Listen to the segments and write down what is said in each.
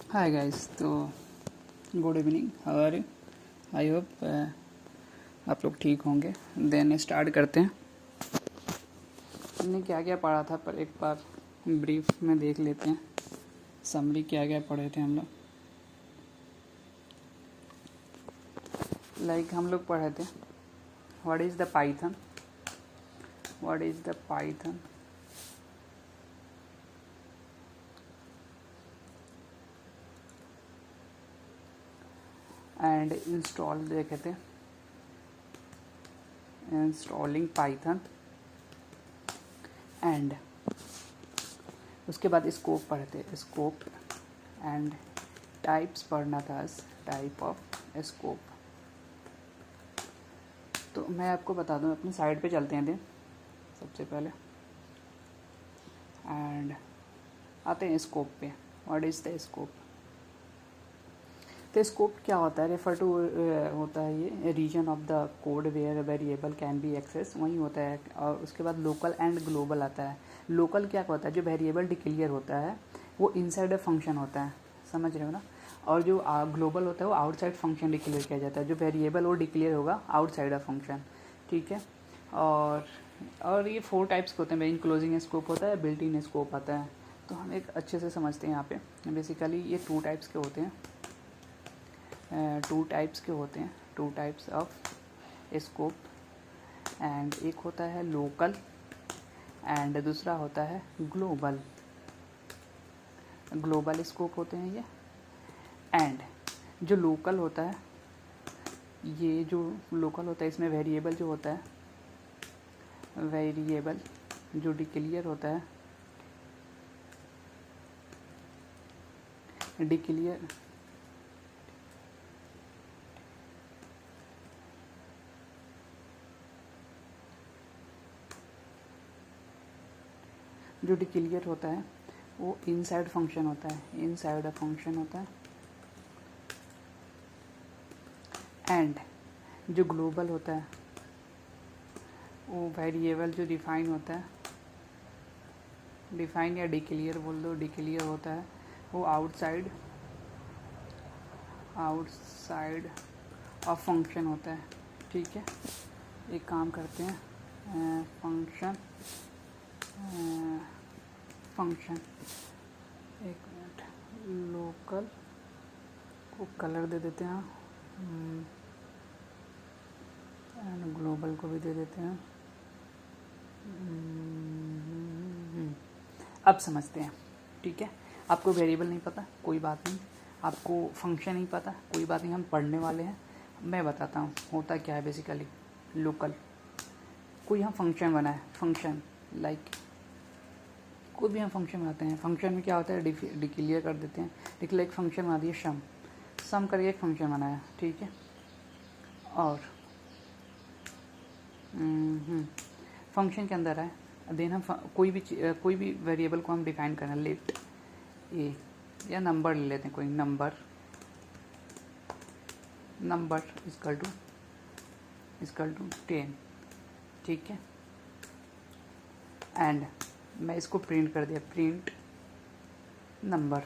हाय guys, तो good evening, how are you? I hope आप लोग ठीक होंगे। देन स्टार्ट करते हैं। हमने क्या क्या पढ़ा था पर एक बार ब्रीफ में देख लेते हैं। समरी क्या क्या पढ़े थे हम लोग। हम लोग पढ़े थे what is the Python, what is the Python, and install देखे थे, इंस्टॉलिंग पाइथन, एंड उसके बाद स्कोप पढ़े थे, स्कोप एंड टाइप्स पढ़ना था, टाइप ऑफ स्कोप। तो मैं आपको बता दूं, अपनी साइड पे चलते हैं दिन सबसे पहले, एंड आते हैं स्कोप पे। What is the scope? तो स्कोप क्या होता है? रेफर टू होता है ये region of the code where variable can be access, वही होता है। और उसके बाद लोकल एंड ग्लोबल आता है। लोकल क्या होता है? जो वेरिएबल डिक्लेयर होता है वो इनसाइड अ फंक्शन होता है, समझ रहे हो ना। और जो ग्लोबल होता है वो आउटसाइड फंक्शन डिक्लेयर किया जाता है। जो वेरिएबल वो डिक्लेयर होगा आउटसाइड अ फंक्शन, ठीक है। और ये 4 टाइप्स के होते हैं। इनक्लोजिंग स्कोप होता है, बिल्ट इन स्कोप आता है। तो हम एक अच्छे से समझते हैं यहाँ पे। बेसिकली ये 2 टाइप्स के होते हैं, 2 टाइप्स के होते हैं, 2 टाइप्स ऑफ स्कोप। एंड एक होता है लोकल एंड दूसरा होता है ग्लोबल। ग्लोबल स्कोप होते हैं ये। एंड जो लोकल होता है, ये जो लोकल होता है इसमें वेरिएबल जो होता है, वेरिएबल जो डिक्लेयर होता है, डिक्लेयर जो डिक्लेयर होता है वो इनसाइड फंक्शन होता है, इनसाइड अ फंक्शन होता है। एंड जो ग्लोबल होता है वो वेरिएबल जो डिफाइन होता है, डिफाइन या डिक्लेयर बोल दो, डिक्लेयर होता है वो आउटसाइड ऑफ फंक्शन होता है, ठीक है। एक काम करते हैं, फंक्शन एक मिनट, लोकल को कलर दे देते हैं एंड ग्लोबल को भी दे देते हैं। अब समझते हैं, ठीक है। आपको वेरिएबल नहीं पता, कोई बात नहीं। आपको फंक्शन नहीं पता, कोई बात नहीं। हम पढ़ने वाले हैं, मैं बताता हूँ होता क्या है। बेसिकली लोकल, कोई हम फंक्शन बनाए, फंक्शन कोई भी हम फंक्शन बनाते हैं। फंक्शन में क्या होता है? डिक्लेयर कर देते हैं। डिक्लेयर एक फंक्शन बना दिया, सम करके एक फंक्शन बनाया, ठीक है। और फंक्शन के अंदर है, देन हम कोई भी वेरिएबल को हम डिफाइन करना, लेट ए या नंबर ले लेते हैं, कोई नंबर इक्वल टू 10, ठीक है। एंड मैं इसको प्रिंट कर दिया, प्रिंट नंबर,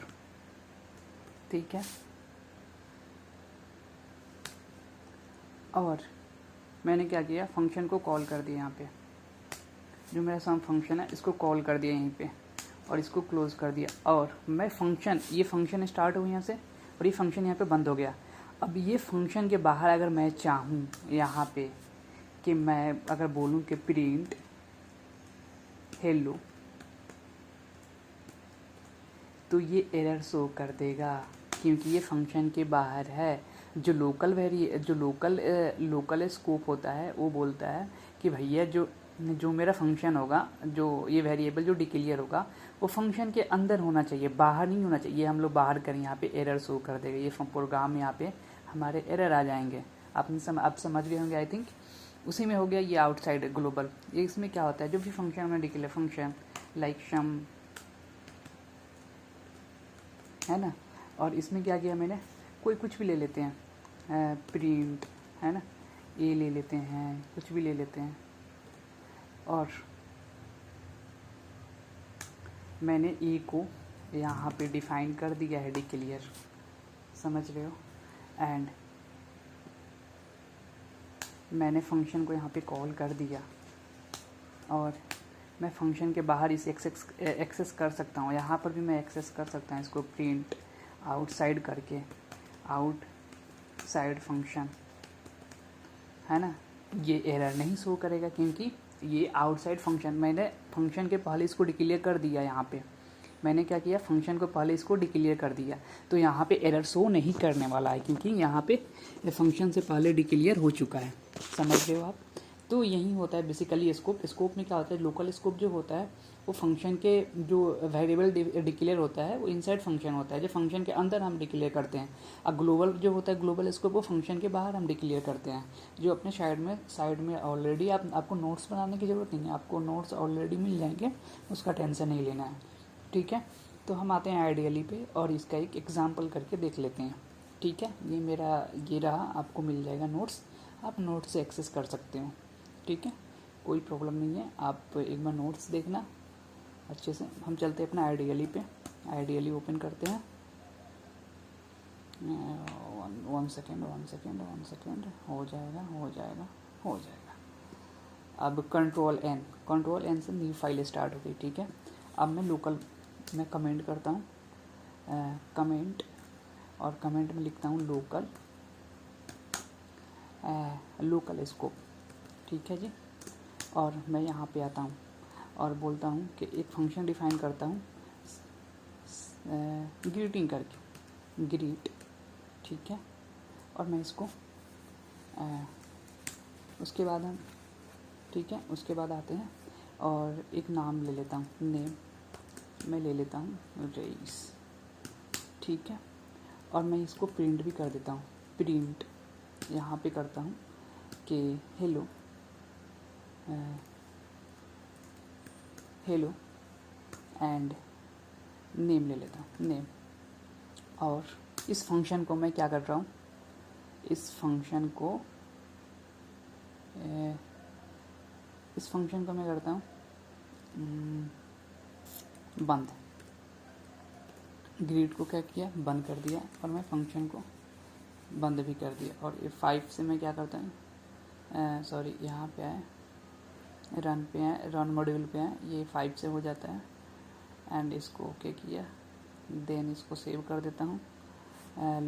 ठीक है। और मैंने क्या किया, फंक्शन को कॉल कर दिया। यहाँ पे जो मेरा सम फंक्शन है इसको कॉल कर दिया यहीं पे, और इसको क्लोज कर दिया। और मैं ये फंक्शन स्टार्ट हुआ यहाँ से, और ये फंक्शन यहाँ पे बंद हो गया। अब ये फंक्शन के बाहर अगर मैं चाहूँ यहाँ पे कि मैं अगर बोलूँ कि प्रिंट हेलो, तो ये एरर शो कर देगा, क्योंकि ये फंक्शन के बाहर है। जो लोकल स्कोप होता है वो बोलता है कि भैया जो मेरा फंक्शन होगा, जो ये वेरिएबल जो डिक्लेयर होगा वो फंक्शन के अंदर होना चाहिए, बाहर नहीं होना चाहिए। हम लोग बाहर करें यहाँ पे एरर शो कर देगा, ये प्रोग्राम यहाँ पे हमारे एरर आ जाएंगे। आप समझ गए होंगे आई थिंक। उसी में हो गया ये आउटसाइड ग्लोबल। ये इसमें क्या होता है, जो भी फंक्शन में डिक्लेयर, फंक्शन लाइक सम है ना। और इसमें क्या किया मैंने, कोई कुछ भी ले लेते हैं, प्रिंट है ना, ए ले लेते हैं, कुछ भी ले लेते हैं। और मैंने ए को यहाँ पे डिफाइन कर दिया है डिक्लेयर, समझ रहे हो। एंड मैंने फंक्शन को यहाँ पे कॉल कर दिया और मैं फंक्शन के बाहर इसे एक्सेस कर सकता हूँ। यहाँ पर भी मैं एक्सेस कर सकता हूँ इसको प्रिंट आउटसाइड करके, आउटसाइड फंक्शन, है ना। ये एरर नहीं शो करेगा क्योंकि ये आउटसाइड फंक्शन, मैंने फंक्शन के पहले इसको डिक्लेयर कर दिया। यहाँ पे मैंने क्या किया, फंक्शन को पहले इसको डिक्लेयर कर दिया, तो यहाँ पे एरर शो नहीं करने वाला है क्योंकि यहाँ पे फंक्शन से पहले डिक्लेयर हो चुका है, समझ रहे हो आप। तो यही होता है बेसिकली स्कोप में क्या होता है, लोकल स्कोप जो होता है वो फंक्शन के जो वेरिएबल डिक्लेयर होता है वो इनसाइड फंक्शन होता है, जो फंक्शन के अंदर हम डिक्लेयर करते हैं। और ग्लोबल जो होता है, ग्लोबल स्कोप, वो फंक्शन के बाहर हम डिक्लेयर करते हैं, जो अपने साइड में ऑलरेडी आपको नोट्स बनाने की ज़रूरत नहीं है, आपको नोट्स ऑलरेडी मिल जाएंगे, उसका टेंशन नहीं लेना है, ठीक है। तो हम आते हैं आइडियली पे और इसका एक एग्जाम्पल करके देख लेते हैं, ठीक है। ये रहा, आपको मिल जाएगा नोट्स, आप नोट्स से एक्सेस कर सकते हो, ठीक है, कोई प्रॉब्लम नहीं है। आप एक बार नोट्स देखना अच्छे से। हम चलते हैं अपना आइडियली पे, आइडियली ओपन करते हैं। वन सेकेंड, हो जाएगा। अब कंट्रोल एन से न्यू फाइल स्टार्ट हो गई, ठीक है। अब मैं कमेंट करता हूँ, कमेंट, और कमेंट में लिखता हूँ लोकल स्कोप, ठीक है जी। और मैं यहाँ पे आता हूँ और बोलता हूँ कि एक फंक्शन डिफाइन करता हूँ ग्रीटिंग करके, ग्रीट, ठीक है। और मैं इसको उसके बाद हम, ठीक है, उसके बाद आते हैं और एक नाम ले लेता हूँ, नेम मैं ले लेता हूँ रईस, ठीक है। और मैं इसको प्रिंट भी कर देता हूँ, प्रिंट यहाँ पे करता हूँ कि हेलो एंड नेम ले लेता हूँ, नेम। और इस फंक्शन को मैं क्या कर रहा हूँ, इस फंक्शन को मैं करता हूँ बंद। ग्रीड को क्या किया, बंद कर दिया, और मैं फंक्शन को बंद भी कर दिया। और ये 5 से मैं क्या करता हूँ, सॉरी यहाँ पे आए, रन पे आए, रन मॉड्यूल पे आए, ये 5 से हो जाता है। एंड इसको ओके किया, देन इसको सेव कर देता हूँ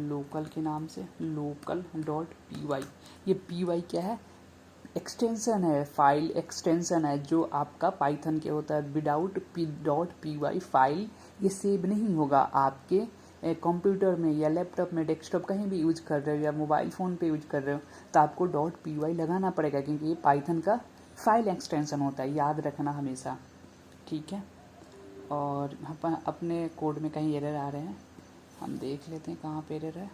लोकल के नाम से, local.py। ये py क्या है, एक्सटेंशन है, फाइल एक्सटेंशन है जो आपका पाइथन के होता है। विदाउट .py फाइल ये सेव नहीं होगा आपके कंप्यूटर में या लैपटॉप में, डेस्कटॉप कहीं भी यूज कर रहे हो या मोबाइल फ़ोन पे यूज कर रहे हो, तो आपको .py लगाना पड़ेगा क्योंकि ये पाइथन का फाइल एक्सटेंशन होता है, याद रखना हमेशा, ठीक है। और अपने कोड में कहीं एरर आ रहे हैं, हम देख लेते हैं कहाँ पे एरर है।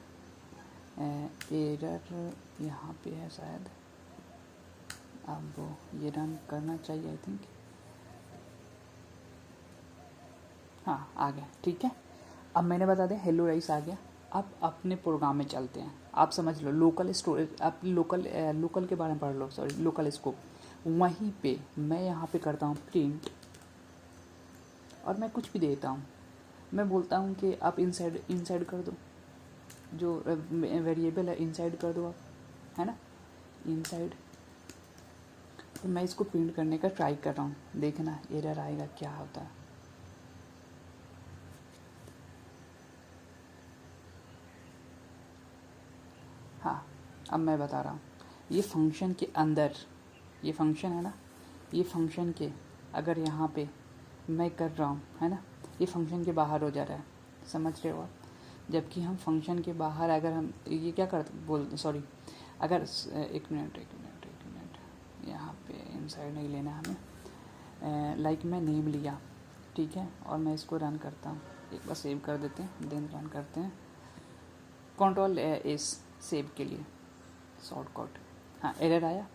एरर यहाँ पे है शायद, अब ये रन करना चाहिए आई थिंक, हाँ आ गया, ठीक है। अब मैंने बता दिया हेलो राइस आ गया। अब अपने प्रोग्राम में चलते हैं, आप समझ लो लोकल स्टोरेज, आप लोकल के बारे में पढ़ लो, सॉरी लोकल स्कोप। वहीं पे मैं यहाँ पे करता हूँ प्रिंट, और मैं कुछ भी देता हूँ, मैं बोलता हूँ कि आप इनसाइड कर दो, जो वेरिएबल है इनसाइड कर दो आप, है ना, इनसाइड। तो मैं इसको प्रिंट करने का ट्राई कर रहा हूँ, देखना एरर आएगा क्या होता है। हाँ अब मैं बता रहा हूँ, ये फंक्शन के अंदर, ये फंक्शन है ना, ये फंक्शन के अगर यहाँ पे मैं कर रहा हूँ, है ना, ये फंक्शन के बाहर हो जा रहा है, समझ रहे हो आप। जबकि हम फंक्शन के बाहर अगर हम ये क्या करते, सॉरी, अगर एक मिनट यहाँ पे इनसाइड नहीं लेना हमें, लाइक मैं नेम लिया, ठीक है, और मैं इसको रन करता हूँ, एक बार सेव कर देते हैं, देन रन करते हैं, कंट्रोल एस सेव के लिए शॉर्टकट। हाँ एरर आया,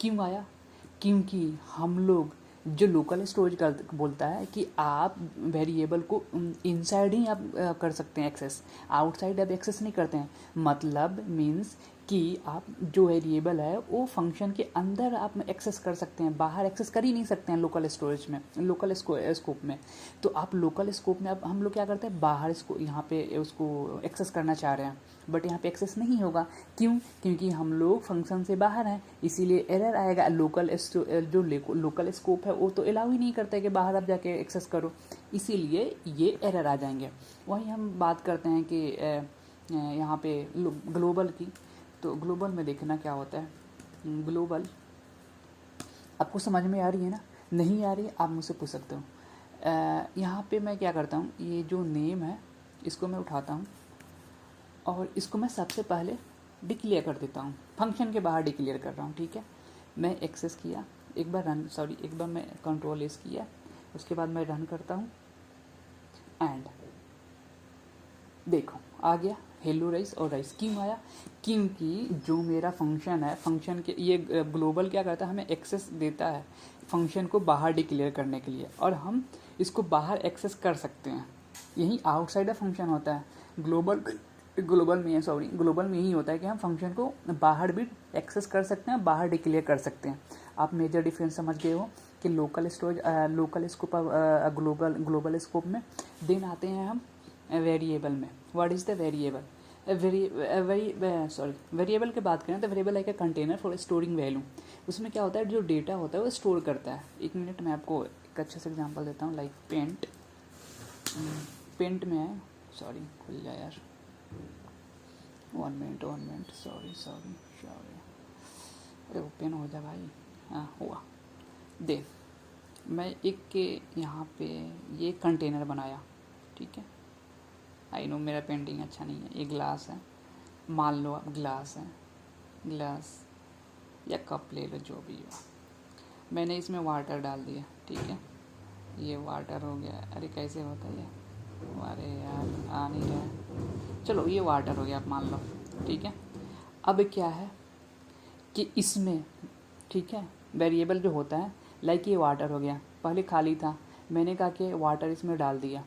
क्यों आया, क्योंकि हम लोग जो लोकल स्टोरेज बोलता है कि आप वेरिएबल को इनसाइड ही आप कर सकते हैं एक्सेस, आउटसाइड आप एक्सेस नहीं करते हैं। मतलब मीन्स कि आप जो वेरिएबल है वो फंक्शन के अंदर आप एक्सेस कर सकते हैं, बाहर एक्सेस कर ही नहीं सकते हैं लोकल स्टोरेज में, लोकल स्कोप में। तो आप लोकल स्कोप में अब हम लोग क्या करते हैं, बाहर इसको यहाँ पे उसको एक्सेस करना चाह रहे हैं, बट यहाँ पे एक्सेस नहीं होगा। क्यों? क्योंकि हम लोग फंक्शन से बाहर हैं, इसीलिए एरर आएगा। जो लोकल स्कोप है वो तो अलाउ ही नहीं करता है कि बाहर आप जाके एक्सेस करो, इसीलिए ये एरर आ जाएंगे। वहीं हम बात करते हैं कि यहाँ पे ग्लोबल की, तो ग्लोबल में देखना क्या होता है। ग्लोबल आपको समझ में आ रही है ना? नहीं आ रही आप मुझसे पूछ सकते हो। यहाँ पे मैं क्या करता हूँ, ये जो नेम है इसको मैं उठाता हूँ और इसको मैं सबसे पहले डिक्लेयर कर देता हूँ, फंक्शन के बाहर डिक्लेयर कर रहा हूँ। ठीक है, मैं एक्सेस किया, एक बार मैं कंट्रोल एस किया, उसके बाद मैं रन करता हूँ एंड देखो आ गया हेलो राइस और राइस। क्यों आया? क्योंकि जो मेरा फंक्शन है, फंक्शन के ये ग्लोबल क्या करता है, हमें एक्सेस देता है फंक्शन को बाहर डिक्लेयर करने के लिए, और हम इसको बाहर एक्सेस कर सकते हैं। यही आउटसाइडर फंक्शन होता है ग्लोबल में यही होता है कि हम फंक्शन को बाहर भी एक्सेस कर सकते हैं, बाहर डिक्लेयर कर सकते हैं। आप मेजर डिफरेंस समझ गए हो कि लोकल स्कोप ग्लोबल स्कोप में। देन आते हैं हम वेरिएबल में। What is the variable? Variable की बात करें तो वेरिएबल है एक कंटेनर फॉर स्टोरिंग वैल्यू। उसमें क्या होता है, जो डेटा होता है वो स्टोर करता है। एक मिनट मैं आपको एक अच्छे से एग्जांपल देता हूँ, लाइक पेंट में है, सॉरी खुल जाए यार, वन मिनट सॉरी अरे ओपन हो जा भाई। हाँ हुआ। दे मैं एक के यहाँ पे ये कंटेनर बनाया, ठीक है। आई नो मेरा पेंटिंग अच्छा नहीं है। ये ग्लास है, मान लो आप ग्लास या कप ले लो, जो भी हो। मैंने इसमें वाटर डाल दिया, ठीक है, ये वाटर हो गया। अरे कैसे होता है ये? अरे यार आ नहीं रहा है। चलो ये वाटर हो गया, आप मान लो, ठीक है। अब क्या है कि इसमें, ठीक है, वेरिएबल जो होता है, लाइक ये वाटर हो गया, पहले खाली था, मैंने कहा कि वाटर इसमें डाल दिया,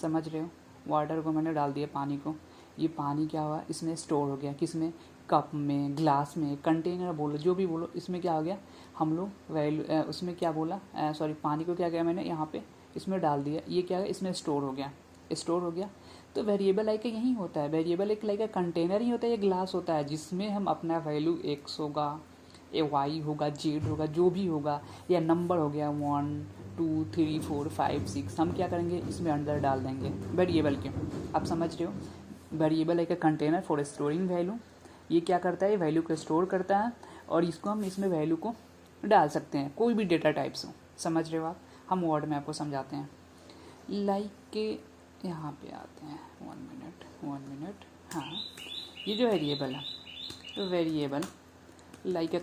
समझ रहे हो, वाटर को मैंने डाल दिया, पानी को। ये पानी क्या हुआ, इसमें स्टोर हो गया, किसमें, कप में, ग्लास में, कंटेनर बोलो, जो भी बोलो, इसमें क्या हो गया, हम लोग वैल्यू उसमें क्या बोला, पानी को क्या किया मैंने यहाँ पे इसमें डाल दिया, ये क्या है, इसमें स्टोर हो गया। तो वेरिएबल लाइक यही होता है, वेरिएबल एक लाइक कंटेनर ही होता है, ये ग्लास होता है, जिसमें हम अपना वैल्यू एक्स होगा, ए वाई होगा, जेड होगा, जो भी होगा, या नंबर हो गया 1 2 3 4 5 6, हम क्या करेंगे, इसमें अंदर डाल देंगे वेरिएबल के। आप समझ रहे हो, वेरिएबल एक कंटेनर फॉर स्टोरिंग वैल्यू। ये क्या करता है, वैल्यू को स्टोर करता है, और इसको हम इसमें वैल्यू को डाल सकते हैं, कोई भी डेटा टाइप्स हो। समझ रहे हो आप? हम वर्ड में आपको समझाते हैं। लाइक यहाँ पे आते हैं, वन मिनट। हाँ, ये जो वेरिएबल है, तो वेरिएबल लाइक ए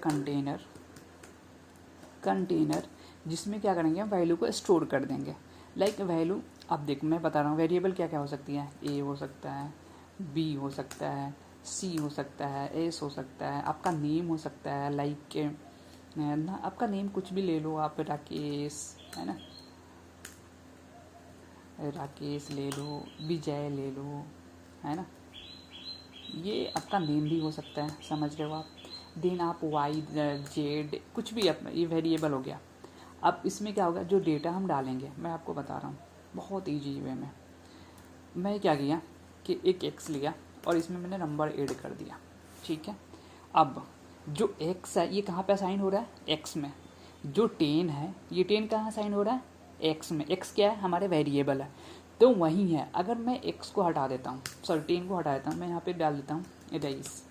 कंटेनर जिसमें क्या करेंगे, हम वैल्यू को स्टोर कर देंगे। लाइक वैल्यू, अब देखो मैं बता रहा हूँ, वेरिएबल क्या क्या हो सकती है, ए हो सकता है, बी हो सकता है, सी हो सकता है, एस हो सकता है, आपका नेम हो सकता है, लाइक ना आपका नेम कुछ भी ले लो आप, राकेश है ना, राकेश ले लो, विजय ले लो, है ना, ये आपका नेम भी हो सकता है, समझ रहे हो आप। देन आप वाई जेड कुछ भी, ये वेरिएबल हो गया। अब इसमें क्या होगा, जो डेटा हम डालेंगे, मैं आपको बता रहा हूँ बहुत ईजी वे में। मैं क्या किया कि एक एक्स लिया और इसमें मैंने नंबर ऐड कर दिया, ठीक है। अब जो एक्स है ये कहाँ पे असाइन हो रहा है, एक्स में। जो 10 है, ये 10 कहाँ असाइन हो रहा है, एक्स में। एक्स क्या है, हमारे वेरिएबल है, तो वही है। अगर मैं एक्स को हटा देता हूँ, 10 को हटा देता हूँ, मैं यहाँ पे डाल देता हूँ राइस,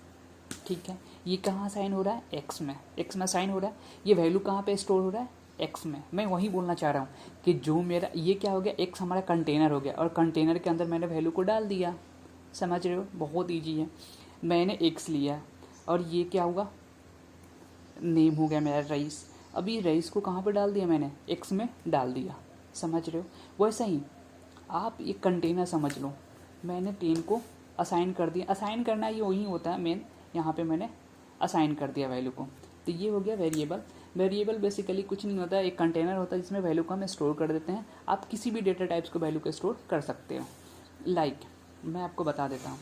ठीक है। ये कहाँ साइन हो रहा है, एक्स में साइन हो रहा है। ये वैल्यू कहाँ पे स्टोर हो रहा है, एक्स में। मैं वही बोलना चाह रहा हूँ कि जो मेरा ये क्या हो गया, एक्स हमारा कंटेनर हो गया, और कंटेनर के अंदर मैंने वैल्यू को डाल दिया, समझ रहे हो, बहुत ईजी है। मैंने एक्स लिया और ये क्या होगा, नेम हो गया मेरा रईस। अभी रईस को कहाँ पे डाल दिया मैंने, एक्स में डाल दिया, समझ रहे हो। वैसे ही आप ये कंटेनर समझ लो, मैंने 10 को असाइन कर दिया। असाइन करना ये वही होता है मेन, यहाँ पे मैंने असाइन कर दिया वैल्यू को, तो ये हो गया वेरिएबल। वेरिएबल बेसिकली कुछ नहीं होता है, एक कंटेनर होता है जिसमें वैल्यू को हम स्टोर कर देते हैं। आप किसी भी डेटा टाइप्स को वैल्यू को स्टोर कर सकते हो। लाइक मैं आपको बता देता हूँ,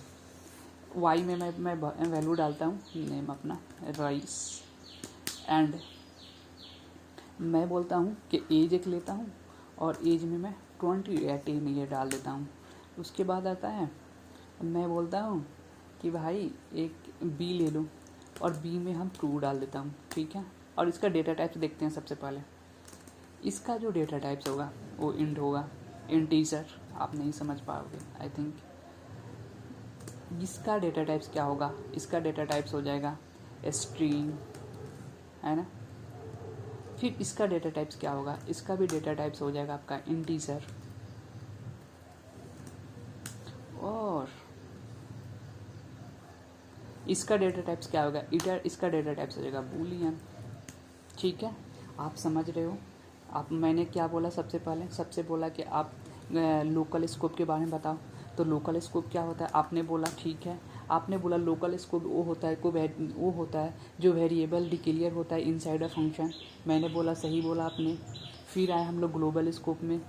वाई में मैं वैल्यू डालता हूँ नेम अपना राइस, एंड मैं बोलता हूँ कि एज एक लेता हूँ और एज में मैं 18 ये डाल देता हूँ। उसके बाद आता है मैं बोलता हूँ कि भाई एक बी ले लो और बी में हम ट्रू डाल देता हूँ, ठीक है। और इसका डेटा टाइप्स देखते हैं। सबसे पहले इसका जो डेटा टाइप्स होगा वो इंट होगा, इंटीजर। आप नहीं समझ पाओगे आई थिंक। इसका डेटा टाइप्स क्या होगा, इसका डेटा टाइप्स हो जाएगा स्ट्रिंग, है ना। फिर इसका डेटा टाइप्स क्या होगा, इसका भी डेटा टाइप्स हो जाएगा आपका इंटीजर। और इसका डेटा टाइप्स क्या होगा, इसका डेटा टाइप्स हो जाएगा बूलियन, ठीक है। आप समझ रहे हो। आप मैंने क्या बोला सबसे बोला कि आप लोकल स्कोप के बारे में बताओ। तो लोकल स्कोप क्या होता है, आपने बोला ठीक है। आपने बोला लोकल स्कोप वो होता है जो वेरिएबल डिक्लेयर होता है इनसाइड अ फंक्शन। मैंने बोला सही बोला आपने। फिर आए हम लोग ग्लोबल स्कोप में।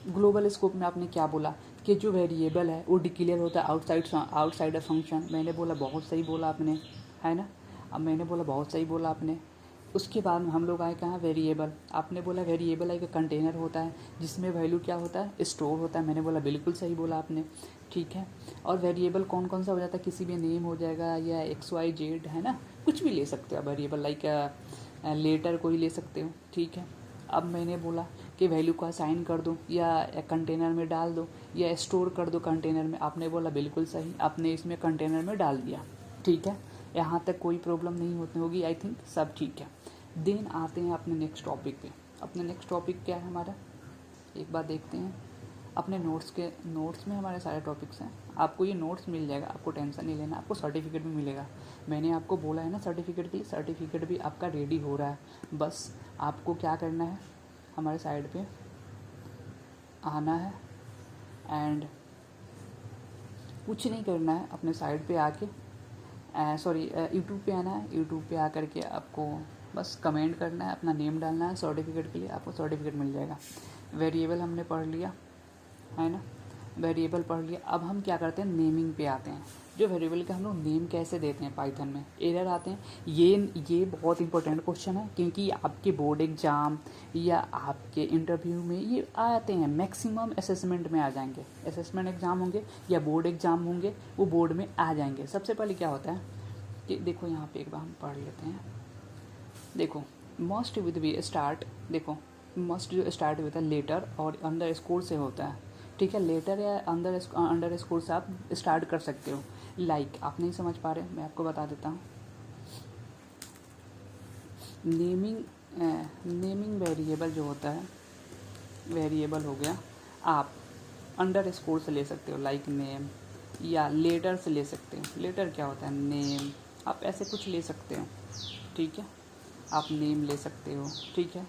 ग्लोबल स्कोप में आपने क्या बोला कि जो वेरिएबल है वो डिक्लेयर होता है आउटसाइड अ फंक्शन। मैंने बोला बहुत सही बोला आपने, है ना। अब मैंने बोला बहुत सही बोला आपने। उसके बाद हम लोग आए कहाँ, वेरिएबल। आपने बोला वेरिएबल एक कंटेनर होता है जिसमें वैल्यू क्या होता है, स्टोर होता है। मैंने बोला बिल्कुल सही बोला आपने, ठीक है। और वेरिएबल कौन कौन सा हो जाता है, किसी भी नेम हो जाएगा या XYZ, है ना, कुछ भी ले सकते हो वेरिएबल, लाइक लेटर कोई ले सकते हो, ठीक है। अब मैंने बोला कि वैल्यू को असाइन कर दो या कंटेनर में डाल दो या स्टोर कर दो कंटेनर में। आपने बोला बिल्कुल सही, आपने इसमें कंटेनर में डाल दिया, ठीक है। यहाँ तक कोई प्रॉब्लम नहीं होगी आई थिंक, सब ठीक है। देन आते हैं अपने नेक्स्ट टॉपिक पे। अपने नेक्स्ट टॉपिक क्या है हमारा, एक बार देखते हैं। अपने नोट्स में हमारे सारे टॉपिक्स हैं। आपको ये नोट्स मिल जाएगा, आपको टेंशन नहीं लेना। आपको सर्टिफिकेट भी मिलेगा। मैंने आपको बोला है ना सर्टिफिकेट के लिए, सर्टिफिकेट भी आपका रेडी हो रहा है। बस आपको क्या करना है, हमारे साइड पे आना है एंड कुछ नहीं करना है। अपने साइड पे आके यूट्यूब पे आना है। यूट्यूब पे आकर के आपको बस कमेंट करना है, अपना नेम डालना है सर्टिफिकेट के लिए, आपको सर्टिफिकेट मिल जाएगा। वेरिएबल हमने पढ़ लिया, है ना, वेरिएबल पढ़ लिया। अब हम क्या करते हैं, नेमिंग पे आते हैं। जो वेरिएबल का हम लोग नेम कैसे देते हैं पाइथन में, एरर आते हैं। ये बहुत इंपॉर्टेंट क्वेश्चन है क्योंकि आपके बोर्ड एग्जाम या आपके इंटरव्यू में ये आते हैं, मैक्सिमम असेसमेंट में आ जाएंगे। असेसमेंट एग्जाम होंगे या बोर्ड एग्जाम होंगे, वो बोर्ड में आ जाएंगे। सबसे पहले क्या होता है कि देखो यहाँ पे एक बार हम पढ़ लेते हैं। देखो मस्ट विद बी स्टार्ट, देखो मस्ट जो स्टार्ट होता है लेटर और अंडर स्कोर से होता है, ठीक है। लेटर या अंडर स्कोर से आप स्टार्ट कर सकते हो। लाइक आप नहीं समझ पा रहे, मैं आपको बता देता हूँ। नेमिंग वेरिएबल जो होता है, वेरिएबल हो गया, आप अंडर स्कोर से ले सकते हो, लाइक नेम, या लेटर से ले सकते हो। लेटर क्या होता है, नेम। आप ऐसे कुछ ले सकते हो, ठीक है। आप नेम ले सकते हो, ठीक है।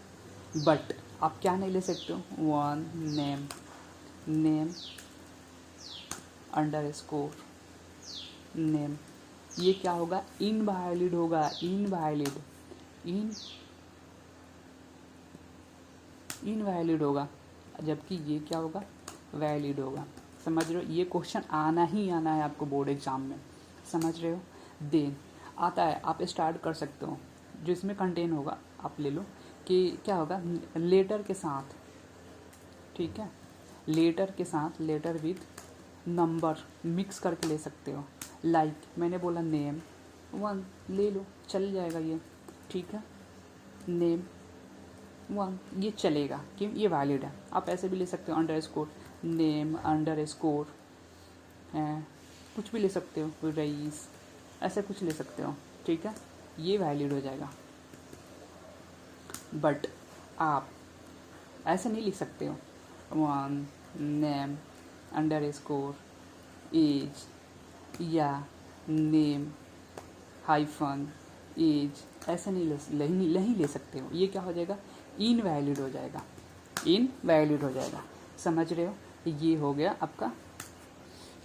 बट आप क्या नहीं ले सकते हो, one name under score name. ये क्या होगा, इनवैलिड होगा, इनवैलिड होगा, जबकि ये क्या होगा, वैलिड होगा। समझ रहे हो, ये क्वेश्चन आना ही आना है आपको बोर्ड एग्जाम में, समझ रहे हो। देन आता है, आप स्टार्ट कर सकते हो, जो इसमें कंटेन होगा आप ले लो कि क्या होगा, लेटर के साथ, ठीक है। लेटर के साथ, लेटर विथ नंबर मिक्स करके ले सकते हो। लाइक मैंने बोला नेम 1 ले लो, चल जाएगा ये, ठीक है। नेम 1 ये चलेगा, क्यों, ये वैलिड है। आप ऐसे भी ले सकते हो, under score name under score कुछ भी ले सकते हो, रईस, ऐसे कुछ ले सकते हो, ठीक है। ये वैलिड हो जाएगा। बट आप ऐसे नहीं लिख सकते हो, 1 नेम अंडर स्कोर एज या नेम हाइफन एज, ऐसे नहीं ले सकते हो। ये क्या हो जाएगा, इनवैलिड हो जाएगा, इनवैलिड हो जाएगा। समझ रहे हो, ये हो गया आपका।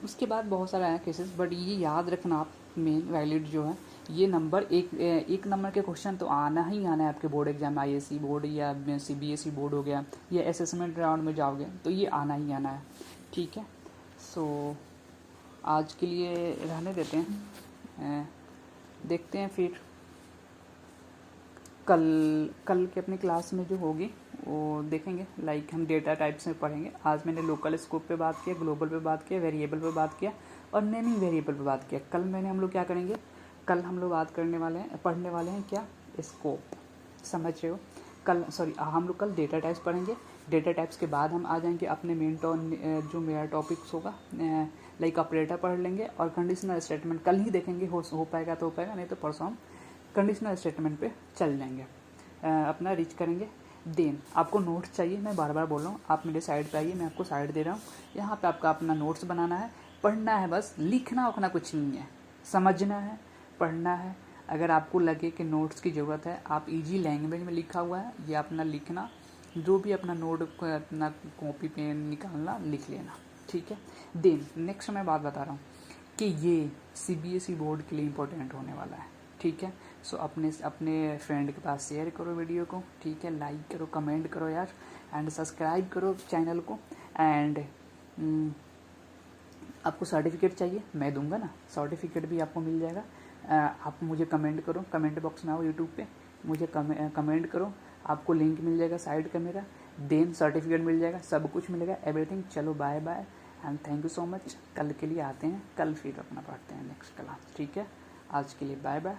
उसके बाद बहुत सारा है केसेस, बट ये याद रखना आप, मेन वैलिड जो है ये नंबर एक नंबर के क्वेश्चन तो आना ही आना है आपके बोर्ड एग्जाम, ISC बोर्ड या CBSE बोर्ड हो गया, या असेसमेंट राउंड में जाओगे तो ये आना ही आना है, ठीक है। सो आज के लिए रहने देते हैं, देखते हैं फिर कल के अपनी क्लास में जो होगी वो देखेंगे। लाइक हम डेटा टाइप्स में पढ़ेंगे। आज मैंने लोकल स्कोप पे बात किया, ग्लोबल पे बात किया, वेरिएबल पे बात किया और नेमिंग वेरिएबल पे बात किया। कल हम लोग क्या करेंगे, कल हम लोग बात करने वाले हैं, पढ़ने वाले हैं क्या, स्कोप, समझ रहे हो। हम लोग कल डेटा टाइप्स पढ़ेंगे। डेटा टाइप्स के बाद हम आ जाएंगे अपने जो मेरा टॉपिक्स होगा, लाइक ऑपरेटर पढ़ लेंगे और कंडीशनल स्टेटमेंट कल ही देखेंगे, हो पाएगा तो हो पाएगा, नहीं तो परसों हम कंडीशनल स्टेटमेंट पे चल जाएंगे, अपना रीच करेंगे। देन आपको नोट्स चाहिए, मैं बार बार बोल रहा हूँ, आप मेरे साइड पे आइए, मैं आपको साइड दे रहा हूँ। यहाँ पे आपका अपना नोट्स बनाना है, पढ़ना है, बस लिखना उखना कुछ नहीं है, समझना है, पढ़ना है। अगर आपको लगे कि नोट्स की ज़रूरत है, आप इजी लैंग्वेज में लिखा हुआ है, ये अपना लिखना, जो भी अपना नोट अपना कॉपी पे निकालना, लिख लेना, ठीक है। देन नेक्स्ट मैं बात बता रहा हूँ कि ये CBSE बोर्ड के लिए इम्पोर्टेंट होने वाला है, ठीक है। सो अपने फ्रेंड के पास शेयर करो वीडियो को, ठीक है, लाइक करो, कमेंट करो यार, एंड सब्सक्राइब करो चैनल को। एंड आपको सर्टिफिकेट चाहिए, मैं दूंगा ना, सर्टिफिकेट भी आपको मिल जाएगा। आप मुझे कमेंट करो, कमेंट बॉक्स में आओ यूट्यूब पे, मुझे कमेंट करो, आपको लिंक मिल जाएगा साइट का मेरा, देन सर्टिफिकेट मिल जाएगा, सब कुछ मिलेगा, एवरीथिंग। चलो bye bye and thank you so much. कल के लिए आते हैं, कल फिर अपना पढ़ते हैं नेक्स्ट क्लास, ठीक है। आज के लिए बाय बाय।